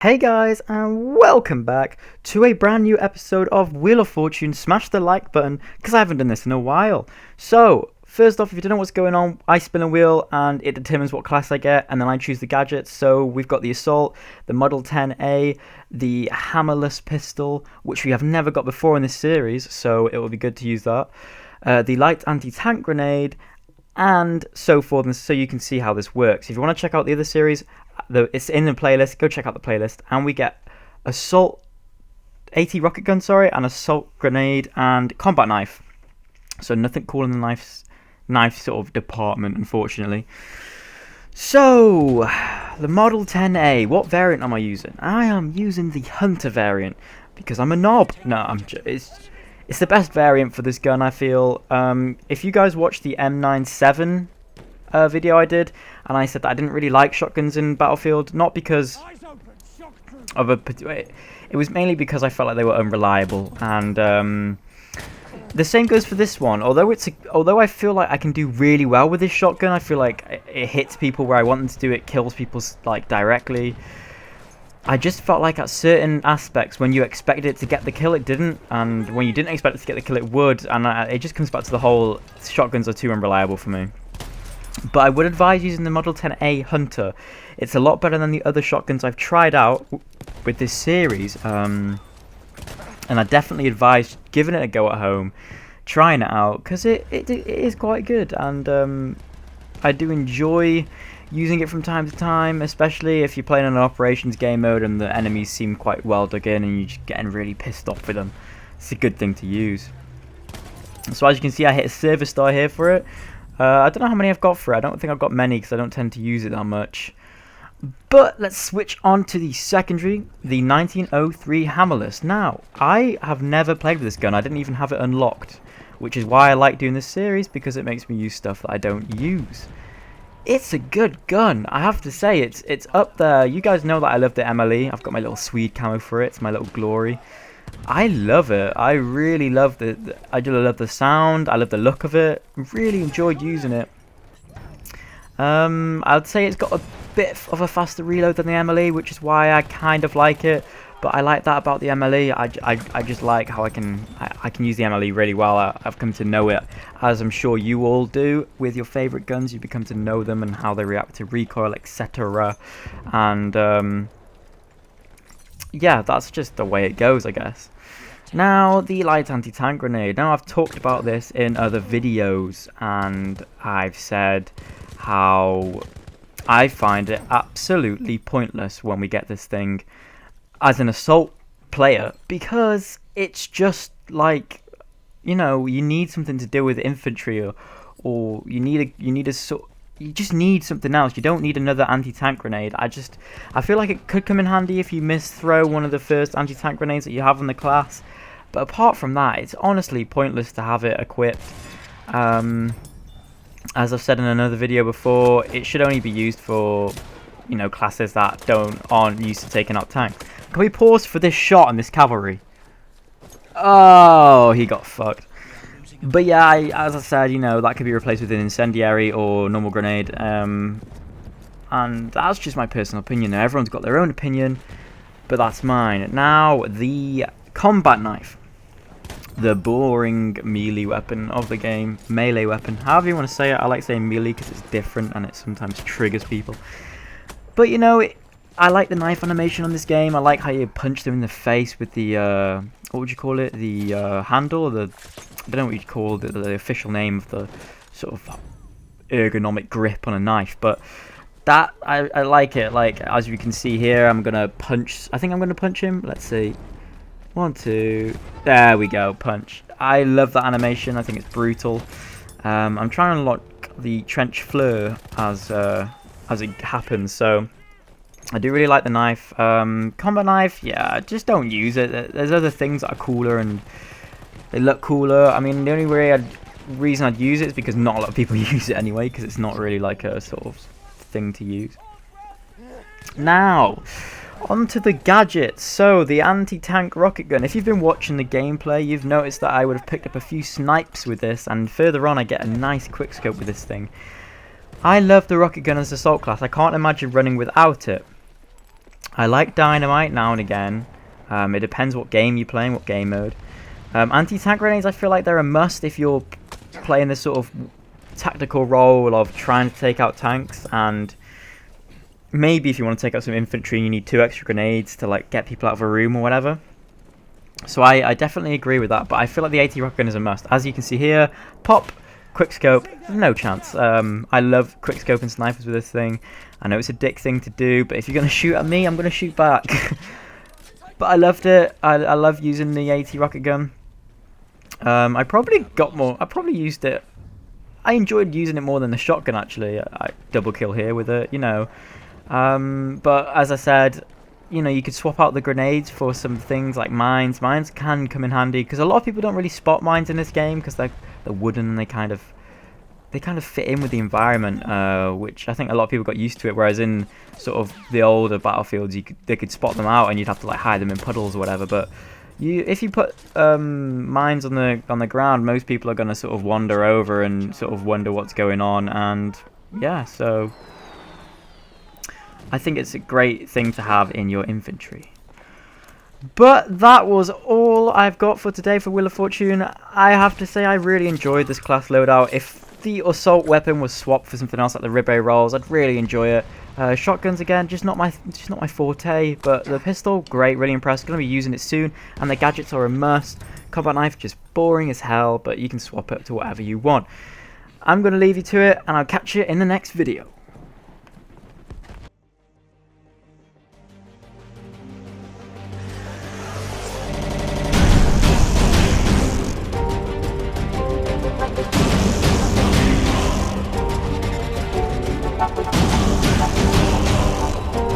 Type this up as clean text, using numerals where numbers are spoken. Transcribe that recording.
Hey guys, and welcome back to a brand new episode of Wheel of Fortune. Smash the like button because I haven't done this in a while. So, first off, if you don't know what's going on, I spin a wheel and it determines what class I get, and then I choose the gadgets. So, we've got the Assault, the Model 10A, the Hammerless Pistol, which we have never got before in this series, so it will be good to use that. The Light Anti-Tank Grenade, and so forth, and so you can see how this works. If you want to check out the other series, it's in the playlist. Go check out the playlist, and we get assault 80 rocket gun, and assault grenade and combat knife. So nothing cool in the knife sort of department, unfortunately. So the Model 10A, what variant am I using? I am using the Hunter variant because I'm a knob. No, it's the best variant for this gun, I feel. If you guys watched the M97 video I did, and I said that I didn't really like shotguns in Battlefield, not because of it was mainly because I felt like they were unreliable, and the same goes for this one. Although I feel like I can do really well with this shotgun, I feel like it hits people where I want them to do, it kills people like directly. I just felt like at certain aspects, when you expected it to get the kill, it didn't, and when you didn't expect it to get the kill, it would, and it just comes back to the whole shotguns are too unreliable for me. But I would advise using the Model 10A Hunter. It's a lot better than the other shotguns I've tried out with this series, and I definitely advise giving it a go at home, trying it out, because it is quite good, and I do enjoy using it from time to time, especially if you're playing on an operations game mode and the enemies seem quite well dug in and you're just getting really pissed off with them. It's a good thing to use. So as you can see, I hit a service star here for it. I don't know how many I've got for it. I don't think I've got many because I don't tend to use it that much. But let's switch on to the secondary, the 1903 Hammerless. Now, I have never played with this gun. I didn't even have it unlocked, which is why I like doing this series, because it makes me use stuff that I don't use. It's a good gun, I have to say. It's up there. You guys know that I love the MLE. I've got my little Swede camo for it. It's my little glory. I love it. I really love I really love the sound. I love the look of it. Really enjoyed using it. I'd say it's got a bit of a faster reload than the MLE, which is why I kind of like it. But I like that about the MLE. I just like how I can use the MLE really well. I've come to know it, as I'm sure you all do with your favorite guns. You become to know them and how they react to recoil, etc. And yeah, that's just the way it goes, I guess. Now, the light anti-tank grenade. Now, I've talked about this in other videos, and I've said how I find it absolutely pointless when we get this thing as an assault player, because it's just like, you know, you need something to deal with infantry, or you just need something else. You don't need another anti-tank grenade. I feel like it could come in handy if you misthrow one of the first anti-tank grenades that you have in the class, but apart from that, it's honestly pointless to have it equipped. As I've said in another video before, it should only be used for, you know, classes that aren't used to taking out tanks. Can we pause for this shot on this cavalry? Oh, he got fucked. But yeah, as I said, you know, that could be replaced with an incendiary or normal grenade. And that's just my personal opinion. Everyone's got their own opinion, but that's mine. Now, the combat knife. The boring melee weapon of the game. Melee weapon. However you want to say it. I like saying melee because it's different and it sometimes triggers people. But, you know, I like the knife animation on this game. I like how you punch them in the face with the, what would you call it? The handle? I don't know what you'd call the official name of the sort of ergonomic grip on a knife. But that, I like it. Like, as you can see here, I'm going to punch. I think I'm going to punch him. Let's see. 1, 2. There we go. Punch. I love that animation. I think it's brutal. I'm trying to unlock the trench fleur as it happens. So I do really like the knife. Combat knife, yeah, just don't use it. There's other things that are cooler and they look cooler. I mean, the only reason I'd use it is because not a lot of people use it anyway, because it's not really like a sort of thing to use. Now, onto the gadgets. So, the anti-tank rocket gun. If you've been watching the gameplay, you've noticed that I would have picked up a few snipes with this, and further on I get a nice quickscope with this thing. I love the rocket gun as assault class. I can't imagine running without it. I like dynamite now and again. It depends what game you're playing, what game mode. Anti-tank grenades, I feel like they're a must if you're playing this sort of tactical role of trying to take out tanks, and maybe if you want to take out some infantry and you need 2 extra grenades to like get people out of a room or whatever. So I definitely agree with that, but I feel like the AT rocket gun is a must. As you can see here, pop, quickscope, no chance. I love quickscoping snipers with this thing. I know it's a dick thing to do, but if you're going to shoot at me, I'm going to shoot back. But I loved it. I love using the AT rocket gun. I probably used it. I enjoyed using it more than the shotgun, actually. I double kill here with it, you know. But as I said, you know, you could swap out the grenades for some things like mines. Mines can come in handy because a lot of people don't really spot mines in this game because they're wooden and they kind of fit in with the environment, which I think a lot of people got used to it. Whereas in sort of the older battlefields, they could spot them out and you'd have to like hide them in puddles or whatever. But if you put mines on the ground, most people are going to sort of wander over and sort of wonder what's going on. And yeah, so I think it's a great thing to have in your infantry. But that was all I've got for today for Wheel of Fortune. I have to say I really enjoyed this class loadout. If the assault weapon was swapped for something else like the ribeye rolls, I'd really enjoy it. Shotguns again, just not my forte, but the pistol, great, really impressed. Gonna be using it soon, and the gadgets are a must. Combat knife, just boring as hell, but you can swap it to whatever you want. I'm gonna leave you to it, and I'll catch you in the next video.